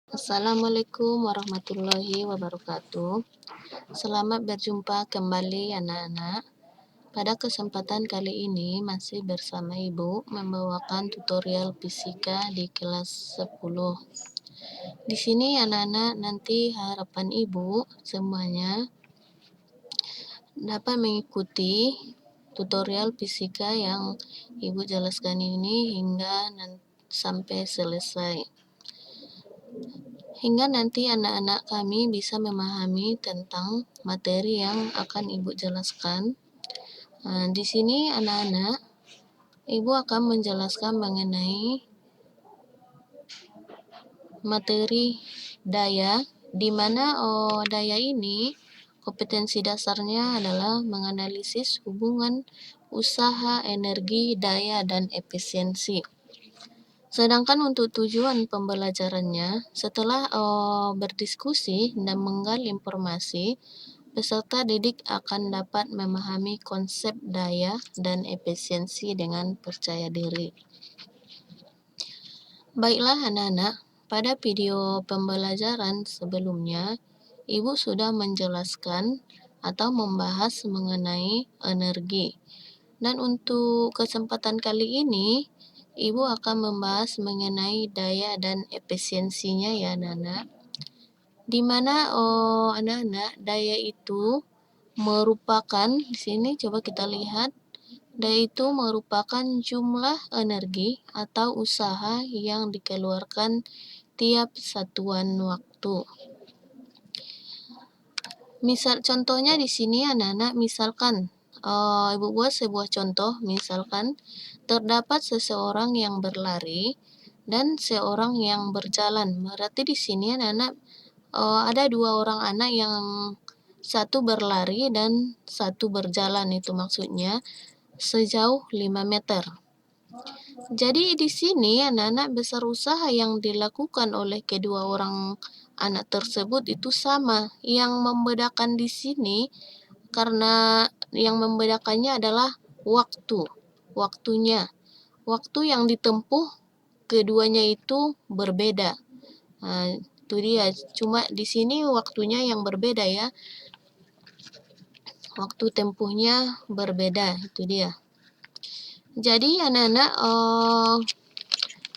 Assalamualaikum warahmatullahi wabarakatuh. Selamat berjumpa kembali anak-anak. Pada kesempatan kali ini masih bersama Ibu membawakan tutorial fisika di kelas 10. Di sini anak-anak nanti harapan Ibu semuanya dapat mengikuti tutorial fisika yang Ibu jelaskan ini hingga sampai selesai. Hingga nanti anak-anak kami bisa memahami tentang materi yang akan Ibu jelaskan. Di sini anak-anak, Ibu akan menjelaskan mengenai materi daya, di mana daya ini kompetensi dasarnya adalah menganalisis hubungan usaha, energi, daya, dan efisiensi. Sedangkan untuk tujuan pembelajarannya, setelah berdiskusi dan menggali informasi, peserta didik akan dapat memahami konsep daya dan efisiensi dengan percaya diri. Baiklah anak-anak, pada video pembelajaran sebelumnya, Ibu sudah menjelaskan atau membahas mengenai energi. Dan untuk kesempatan kali ini, Ibu akan membahas mengenai daya dan efisiensinya ya anak-anak. Di mana anak-anak daya itu merupakan, di sini coba kita lihat, daya itu merupakan jumlah energi atau usaha yang dikeluarkan tiap satuan waktu. Misal contohnya di sini anak-anak, misalkan Ibu buat sebuah contoh, misalkan terdapat seseorang yang berlari dan seorang yang berjalan. Berarti di sini anak-anak ada dua orang anak yang satu berlari dan satu berjalan, itu maksudnya sejauh 5 meter. Jadi di sini anak-anak besar usaha yang dilakukan oleh kedua orang anak tersebut itu sama. Yang membedakan di sini karena yang membedakannya adalah waktunya. Waktu yang ditempuh keduanya itu berbeda. Itu dia. Cuma di sini waktunya yang berbeda ya. Waktu tempuhnya berbeda, itu dia. Jadi anak-anak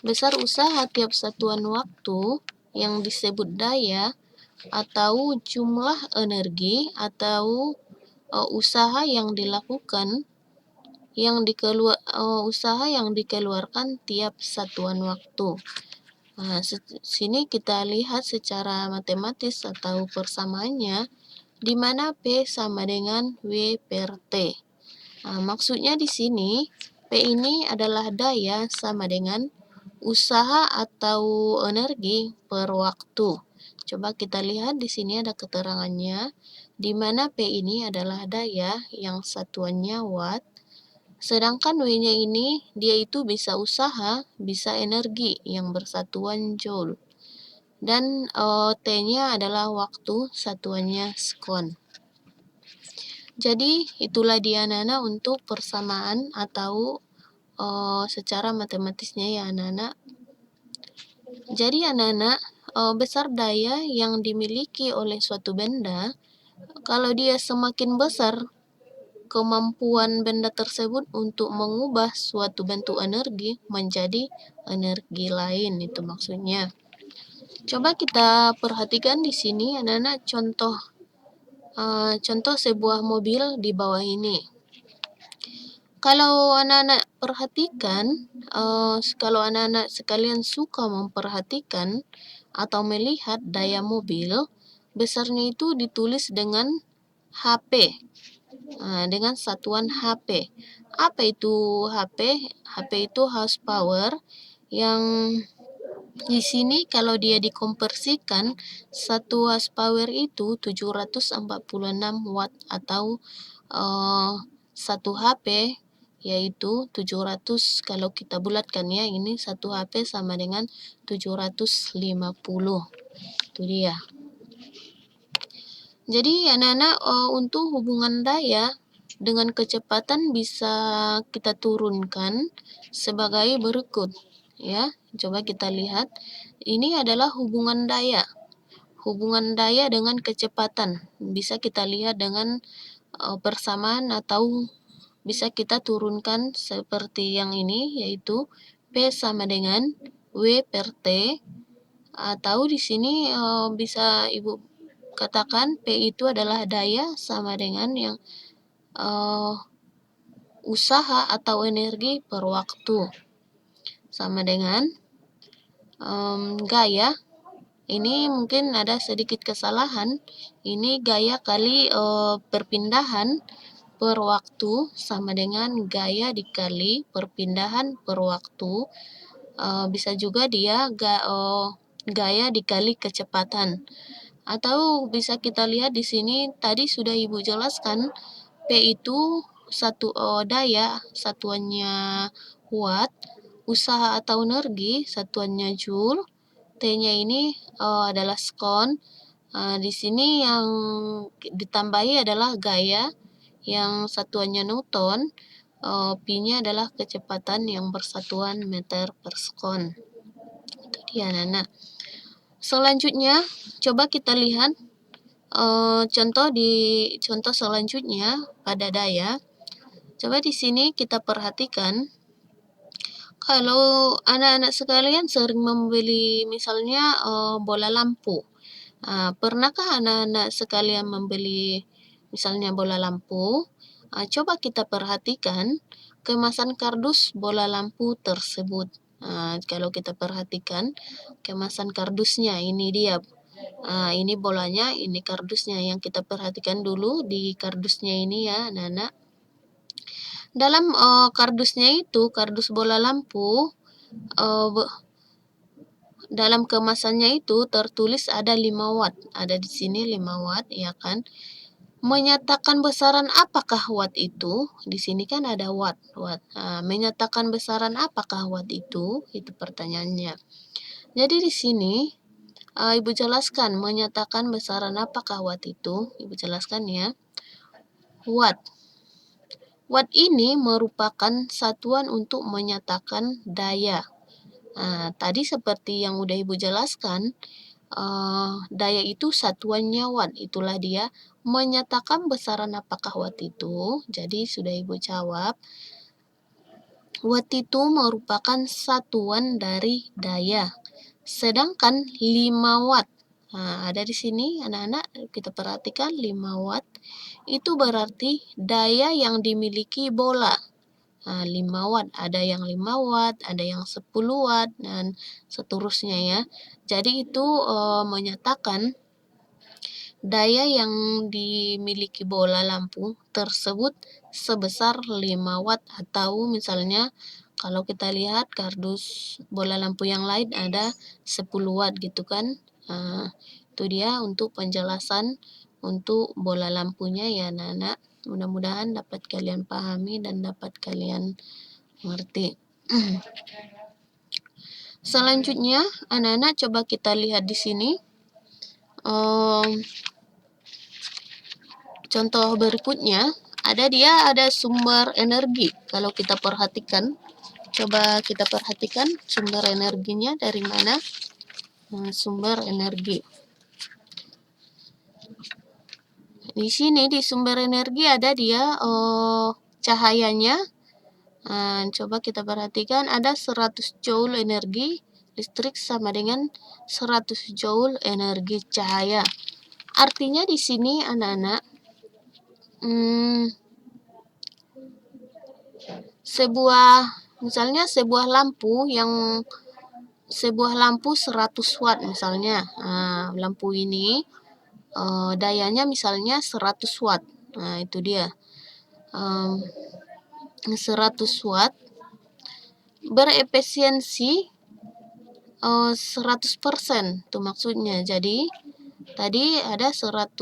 besar usaha tiap satuan waktu yang disebut daya atau jumlah energi atau usaha yang dilakukan usaha yang dikeluarkan tiap satuan waktu. Sini kita lihat secara matematis atau persamaannya, di mana P sama dengan W per T. Maksudnya di sini P ini adalah daya sama dengan usaha atau energi per waktu. Coba kita lihat di sini ada keterangannya, di mana P ini adalah daya yang satuannya watt, sedangkan W-nya ini dia itu bisa usaha, bisa energi yang bersatuan joule. Dan T-nya adalah waktu, satuannya sekon. Jadi itulah dia anak-anak untuk persamaan atau secara matematisnya ya anak-anak. Jadi anak-anak, besar daya yang dimiliki oleh suatu benda, kalau dia semakin besar kemampuan benda tersebut untuk mengubah suatu bentuk energi menjadi energi lain, itu maksudnya. Coba kita perhatikan di sini anak-anak contoh sebuah mobil di bawah ini. Kalau anak-anak perhatikan, kalau anak-anak sekalian suka memperhatikan atau melihat daya mobil, besarnya itu ditulis dengan HP, dengan satuan HP. Apa itu HP? HP itu horsepower, yang di sini kalau dia dikonversikan, 1 horsepower itu 746 watt atau 1 HP yaitu 700, kalau kita bulatkan ya, ini 1 HP sama dengan 750. Itu dia. Jadi anak-anak, untuk hubungan daya dengan kecepatan bisa kita turunkan sebagai berikut. ya. Coba kita lihat. Ini adalah hubungan daya. Hubungan daya dengan kecepatan. Bisa kita lihat dengan persamaan atau bisa kita turunkan seperti yang ini, yaitu P sama dengan W per T, atau di sini bisa Ibu katakan P itu adalah daya sama dengan yang usaha atau energi per waktu, sama dengan gaya. Ini mungkin ada sedikit kesalahan. Ini gaya kali perpindahan per waktu sama dengan gaya dikali perpindahan per waktu. Bisa juga dia gaya dikali kecepatan. Atau bisa kita lihat di sini tadi sudah Ibu jelaskan, P itu daya, satuannya watt, usaha atau energi, satuannya joule, T-nya ini adalah skon. Di sini yang ditambahi adalah gaya, yang satuannya Newton, Pi-nya adalah kecepatan yang bersatuan meter per sekon. Itu dia, Nana. Selanjutnya, coba kita lihat contoh selanjutnya pada daya. Coba di sini kita perhatikan, kalau anak-anak sekalian sering membeli misalnya bola lampu. Pernahkah anak-anak sekalian membeli misalnya bola lampu? Coba kita perhatikan kemasan kardus bola lampu tersebut. Kalau kita perhatikan kemasan kardusnya, ini dia. Ini bolanya, ini kardusnya. Yang kita perhatikan dulu di kardusnya ini ya, anak-anak. Dalam kardusnya itu, kardus bola lampu, dalam kemasannya itu tertulis ada 5 watt. Ada di sini 5 watt, ya kan? Menyatakan besaran apakah watt itu? Di sini kan ada watt. Menyatakan besaran apakah watt itu? Itu pertanyaannya. Jadi di sini Ibu jelaskan menyatakan besaran apakah watt itu. Ibu jelaskan ya. Watt. Watt ini merupakan satuan untuk menyatakan daya. Tadi seperti yang udah Ibu jelaskan, daya itu satuannya watt. Itulah dia menyatakan besaran apakah watt itu. Jadi sudah Ibu jawab. Watt itu merupakan satuan dari daya. Sedangkan 5 watt. Ada di sini anak-anak, kita perhatikan 5 watt. Itu berarti daya yang dimiliki bola. 5 watt, ada yang 5 watt, ada yang 10 watt, dan seterusnya ya. Jadi itu menyatakan daya yang dimiliki bola lampu tersebut sebesar 5 watt, atau misalnya kalau kita lihat kardus bola lampu yang lain ada 10 watt gitu kan. Itu dia untuk penjelasan untuk bola lampunya ya, anak-anak. Mudah-mudahan dapat kalian pahami dan dapat kalian mengerti. Selanjutnya, anak-anak coba kita lihat di sini. Contoh berikutnya, ada sumber energi. Kalau kita perhatikan, coba kita perhatikan sumber energinya dari mana. Sumber energi. Di sini di sumber energi ada dia cahayanya. Coba kita perhatikan ada 100 joule energi listrik sama dengan 100 joule energi cahaya. Artinya di sini anak-anak, misalnya sebuah lampu 100 watt misalnya. Lampu ini dayanya misalnya 100 watt. Itu dia. 100 watt berefisiensi 100%. Itu maksudnya. Jadi tadi ada 100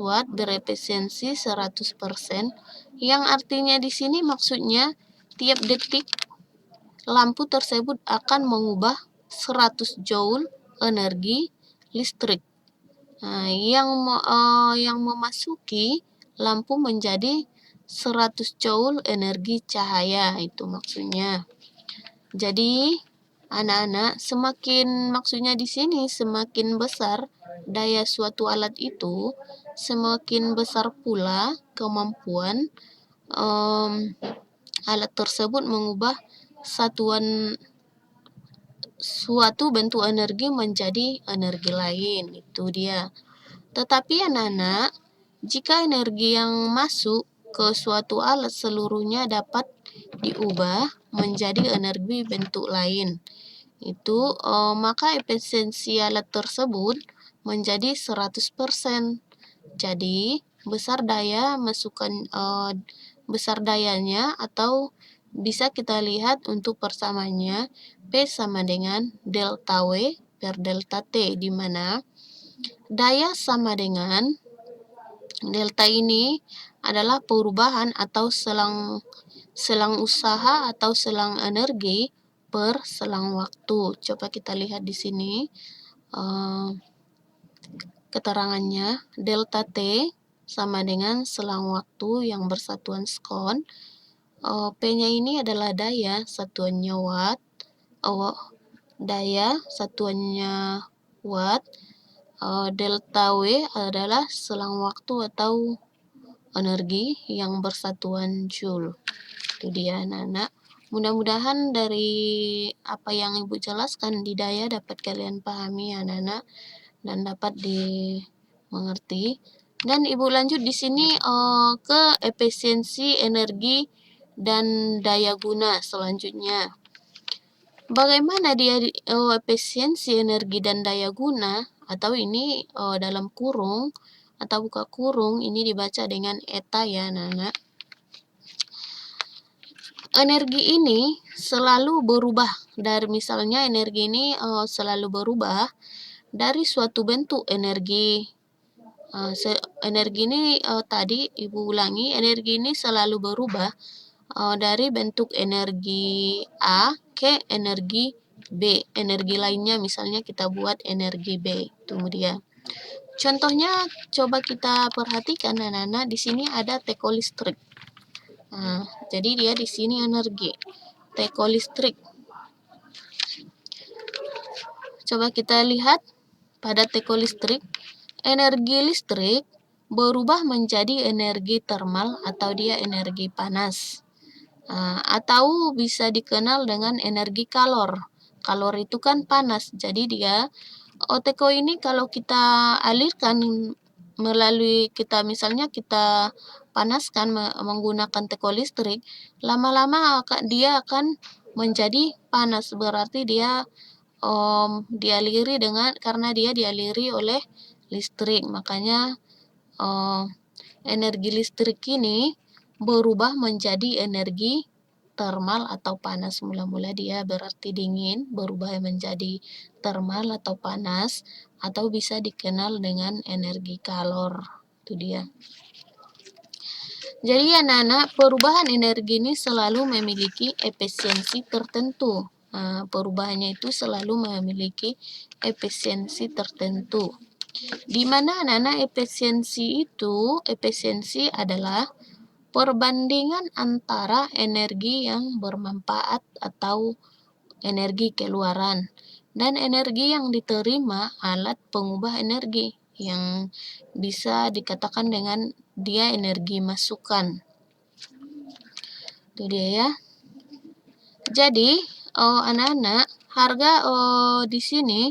watt berefisiensi 100%, yang artinya di sini maksudnya tiap detik lampu tersebut akan mengubah 100 joule energi listrik. Yang memasuki lampu menjadi 100 joule energi cahaya, itu maksudnya. Jadi anak-anak, maksudnya di sini semakin besar daya suatu alat itu, semakin besar pula kemampuan alat tersebut mengubah satuan suatu bentuk energi menjadi energi lain. Itu dia. Tetapi anak-anak, jika energi yang masuk ke suatu alat seluruhnya dapat diubah menjadi energi bentuk lain, itu maka efisiensi alat tersebut menjadi 100%. Jadi besar dayanya, atau bisa kita lihat untuk persamaannya P sama dengan delta W per delta T, di mana daya sama dengan delta ini adalah perubahan atau selang usaha atau selang energi per selang waktu. Coba kita lihat di sini keterangannya. Delta T sama dengan selang waktu yang bersatuan sekon. P-nya ini adalah daya, satuannya watt. Daya satuannya watt. Delta W adalah selang waktu atau energi yang bersatuan joule. Itu dia anak-anak. Mudah-mudahan dari apa yang Ibu jelaskan di daya dapat kalian pahami anak-anak dan dapat dimengerti. Dan Ibu lanjut di sini ke efisiensi energi dan daya guna selanjutnya. Bagaimana dia efisiensi energi dan daya guna, atau ini dalam kurung atau buka kurung, ini dibaca dengan eta ya anak-anak. Energi ini selalu berubah dari, misalnya energi ini selalu berubah dari suatu bentuk energi. Energi ini tadi Ibu ulangi, energi ini selalu berubah dari bentuk energi A ke energi B. Energi lainnya misalnya kita buat energi B. Itu dia. Contohnya coba kita perhatikan anak-anak, di sini ada teko listrik. Jadi dia di sini energi teko listrik. Coba kita lihat pada teko listrik, energi listrik berubah menjadi energi termal atau dia energi panas. Atau bisa dikenal dengan energi kalor. Kalor itu kan panas, jadi dia teko ini kalau kita alirkan melalui misalnya kita panaskan menggunakan teko listrik, lama-lama dia akan menjadi panas, berarti dia dialiri karena dia dialiri oleh listrik. Makanya energi listrik ini berubah menjadi energi termal atau panas. Mula-mula dia berarti dingin, berubah menjadi termal atau panas, atau bisa dikenal dengan energi kalor. Itu dia. Jadi anak-anak, perubahan energi ini selalu memiliki efisiensi tertentu. Perubahannya itu selalu memiliki efisiensi tertentu. Di mana anak-anak efisiensi adalah perbandingan antara energi yang bermanfaat atau energi keluaran dan energi yang diterima alat pengubah energi, yang bisa dikatakan dengan dia energi masukan. Itu dia ya. Jadi anak-anak, harga di sini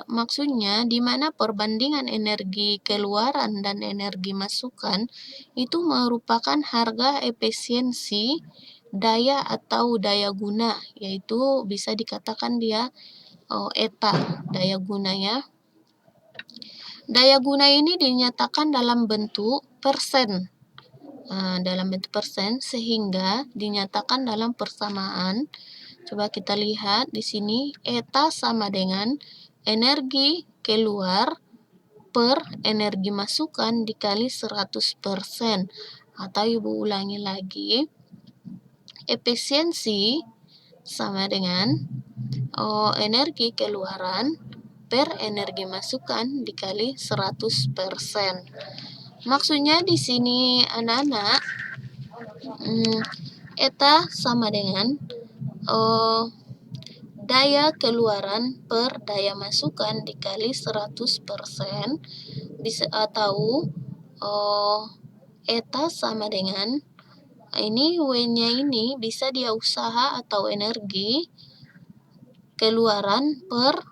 maksudnya di mana perbandingan energi keluaran dan energi masukan itu merupakan harga efisiensi daya atau daya guna, yaitu bisa dikatakan dia eta, daya guna ya. Daya guna ini dinyatakan dalam bentuk persen. Sehingga dinyatakan dalam persamaan. Coba kita lihat di sini, eta sama dengan energi keluar per energi masukan dikali 100%. Atau Ibu ulangi lagi, efisiensi sama dengan energi keluaran per energi masukan dikali 100%. Maksudnya di sini anak-anak, eta sama dengan daya keluaran per daya masukan dikali 100% bisa atau eta sama dengan ini W-nya ini bisa dia usaha atau energi keluaran per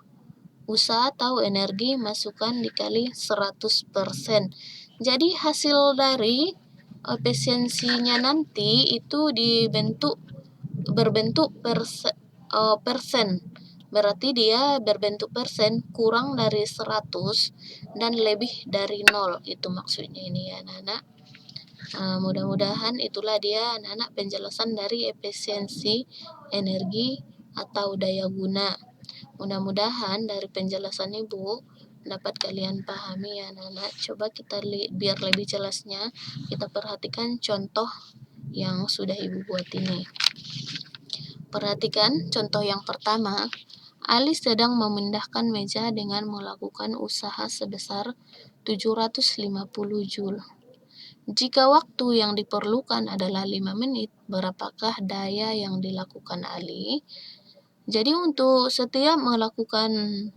usaha atau energi masukan dikali 100%. Jadi hasil dari efisiensinya nanti itu berbentuk persen. Berarti dia berbentuk persen kurang dari 100 dan lebih dari 0. Itu maksudnya ini ya anak-anak. Mudah-mudahan itulah dia anak-anak penjelasan dari efisiensi energi atau daya guna. Mudah-mudahan dari penjelasan Ibu dapat kalian pahami ya anak-anak. Coba kita biar lebih jelasnya kita perhatikan contoh yang sudah Ibu buat ini. Perhatikan contoh yang pertama. Ali sedang memindahkan meja dengan melakukan usaha sebesar 750 Joule. Jika waktu yang diperlukan adalah 5 menit, berapakah daya yang dilakukan Ali? Jadi untuk setiap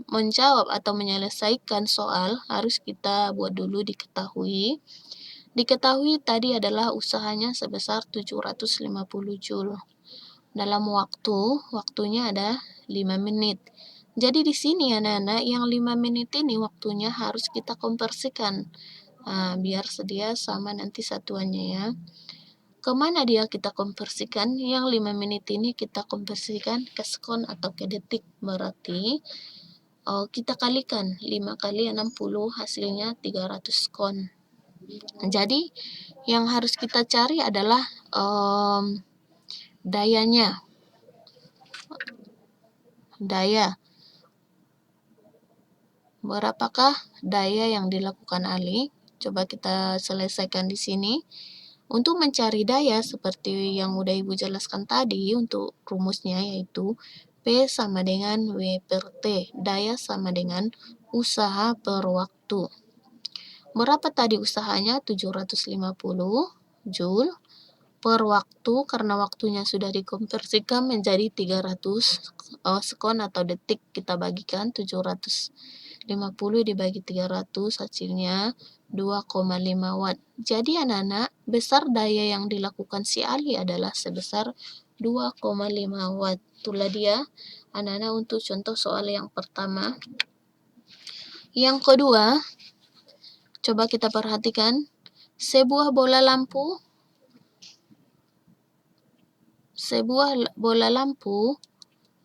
menjawab atau menyelesaikan soal harus kita buat dulu diketahui. Diketahui tadi adalah usahanya sebesar 750 Joule. Dalam waktunya ada 5 menit. Jadi di sini anak-anak yang 5 menit ini waktunya harus kita konversikan. Biar sedia sama nanti satuannya ya. Kemana dia kita konversikan? Yang 5 menit ini kita konversikan ke sekon atau ke detik. Berarti kita kalikan 5 kali 60 hasilnya 300 sekon. Jadi yang harus kita cari adalah dayanya. Daya. Berapakah daya yang dilakukan Ali? Coba kita selesaikan di sini. Untuk mencari daya seperti yang udah Ibu jelaskan tadi untuk rumusnya yaitu P sama dengan W per T. Daya sama dengan usaha per waktu. Berapa tadi usahanya? 750 Joule per waktu karena waktunya sudah dikonversikan menjadi 300 sekon atau detik. Kita bagikan 750 dibagi 300 hasilnya 2,5 watt. Jadi anak-anak, besar daya yang dilakukan si Ali adalah sebesar 2,5 watt. Itulah dia anak-anak untuk contoh soal yang pertama. Yang kedua, coba kita perhatikan sebuah bola lampu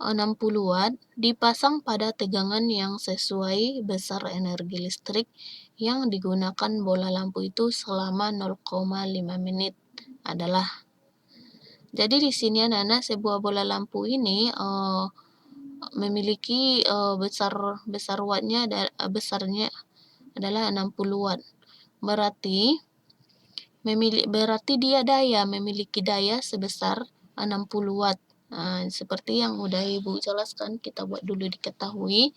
60 watt dipasang pada tegangan yang sesuai besar energi listrik yang digunakan bola lampu itu selama 0,5 menit adalah. Jadi di sini anak-anak sebuah bola lampu ini memiliki besarnya adalah 60 watt. Berarti dia memiliki daya sebesar 60 watt. Seperti yang udah Ibu jelaskan, kita buat dulu diketahui.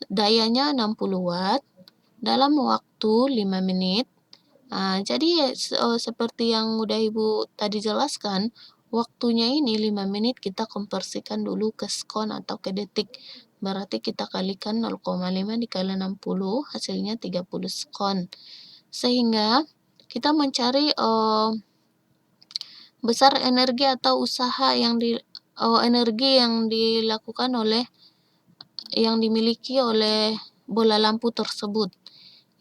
Dayanya 60 watt dalam waktu 5 menit. Jadi seperti yang udah Ibu tadi jelaskan, waktunya ini 5 menit kita konversikan dulu ke sekon atau ke detik. Berarti kita kalikan 0,5 dikali 60 hasilnya 30 sekon. Sehingga kita mencari besar energi atau usaha energi yang dimiliki oleh bola lampu tersebut,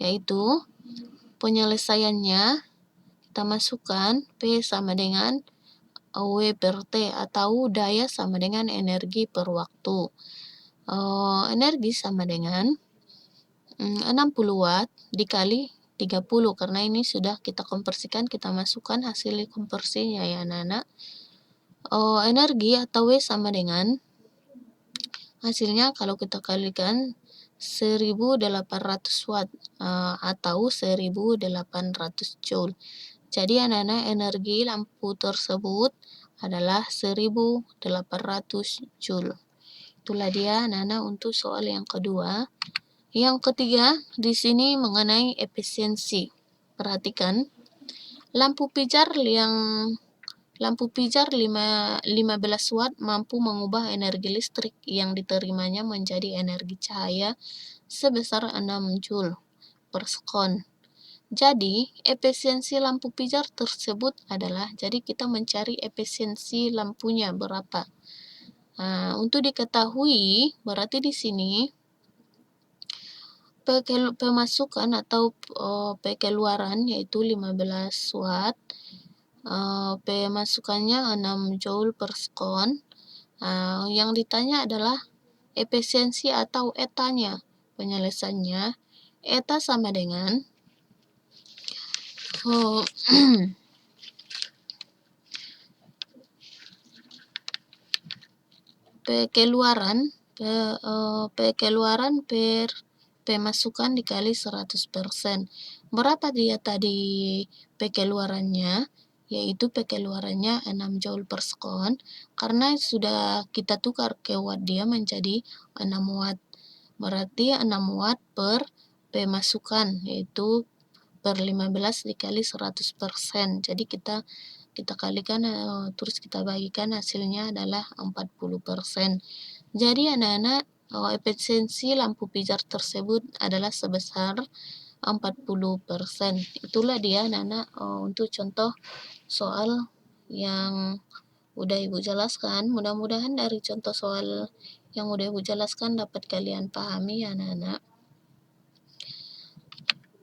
yaitu penyelesaiannya kita masukkan P sama dengan W per T atau daya sama dengan energi per waktu. Energi sama dengan 60 watt dikali 30 karena ini sudah kita konversikan, kita masukkan hasil konversinya ya anak-anak. Energi atau W sama dengan hasilnya kalau kita kalikan 1800 watt atau 1800 joule. Jadi anak-anak energi lampu tersebut adalah 1800 joule. Itulah dia anak-anak untuk soal yang kedua. Yang ketiga di sini mengenai efisiensi. Perhatikan lampu pijar yang lampu pijar 15 watt mampu mengubah energi listrik yang diterimanya menjadi energi cahaya sebesar 6 joule per sekon. Jadi, efisiensi lampu pijar tersebut adalah, jadi kita mencari efisiensi lampunya berapa. Untuk diketahui, berarti di sini pemasukan atau pengeluaran yaitu 15 watt, pemasukannya 6 joule per sekon. Yang ditanya adalah efisiensi atau etanya. Penyelesaiannya, eta sama dengan pengeluaran per pemasukan dikali 100%. Berapa dia tadi pengeluarannya? Yaitu pengeluarannya 6 joule per sekon, karena sudah kita tukar ke watt dia menjadi 6 watt. Berarti 6 watt per pemasukan, yaitu per 15 dikali 100%. Jadi kita kalikan, terus kita bagikan, hasilnya adalah 40%. Jadi anak-anak, efisiensi lampu pijar tersebut adalah sebesar 40%. Itulah dia anak-anak, untuk contoh soal yang udah Ibu jelaskan. Mudah-mudahan dari contoh soal yang udah Ibu jelaskan dapat kalian pahami ya anak-anak.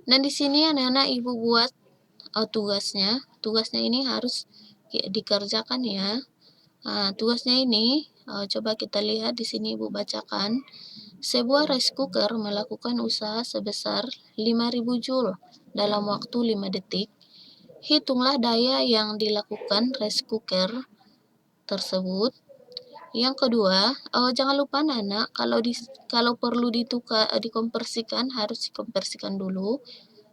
Dan di sini anak-anak Ibu buat tugasnya. Tugasnya ini harus dikerjakan ya. Tugasnya ini coba kita lihat di sini Ibu bacakan. Sebuah rice cooker melakukan usaha sebesar 5.000 joule dalam waktu 5 detik. Hitunglah daya yang dilakukan rice cooker tersebut. Yang kedua, jangan lupa anak, kalau perlu dikonversikan harus dikonversikan dulu.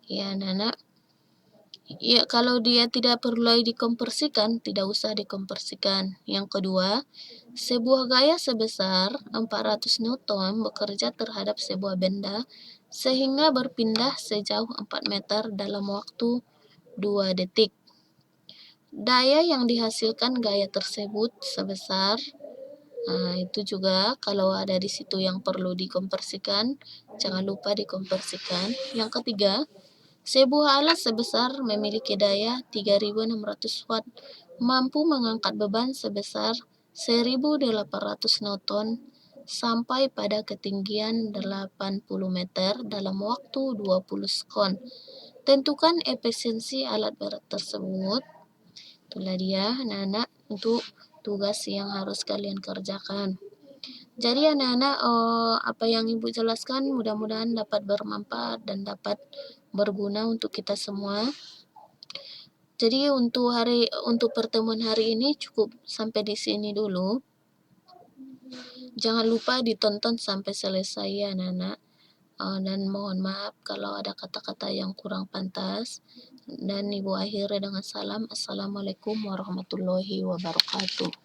Ya, anak. Ya, kalau dia tidak perlu dikonversikan, tidak usah dikonversikan. Yang kedua, sebuah gaya sebesar 400 Newton bekerja terhadap sebuah benda sehingga berpindah sejauh 4 meter dalam waktu 2 detik. Daya yang dihasilkan gaya tersebut sebesar, itu juga kalau ada di situ yang perlu dikonversikan, jangan lupa dikonversikan. Yang ketiga, sebuah alat sebesar memiliki daya 3.600 watt mampu mengangkat beban sebesar 1.800 Newton sampai pada ketinggian 80 meter dalam waktu 20 sekon. Tentukan efisiensi alat berat tersebut. Itulah dia anak-anak untuk tugas yang harus kalian kerjakan. Jadi anak-anak, apa yang Ibu jelaskan mudah-mudahan dapat bermanfaat dan dapat berguna untuk kita semua. Jadi untuk pertemuan hari ini cukup sampai di sini dulu. Jangan lupa ditonton sampai selesai ya anak-anak. Dan mohon maaf kalau ada kata-kata yang kurang pantas. Dan Ibu akhiri dengan salam. Assalamualaikum warahmatullahi wabarakatuh.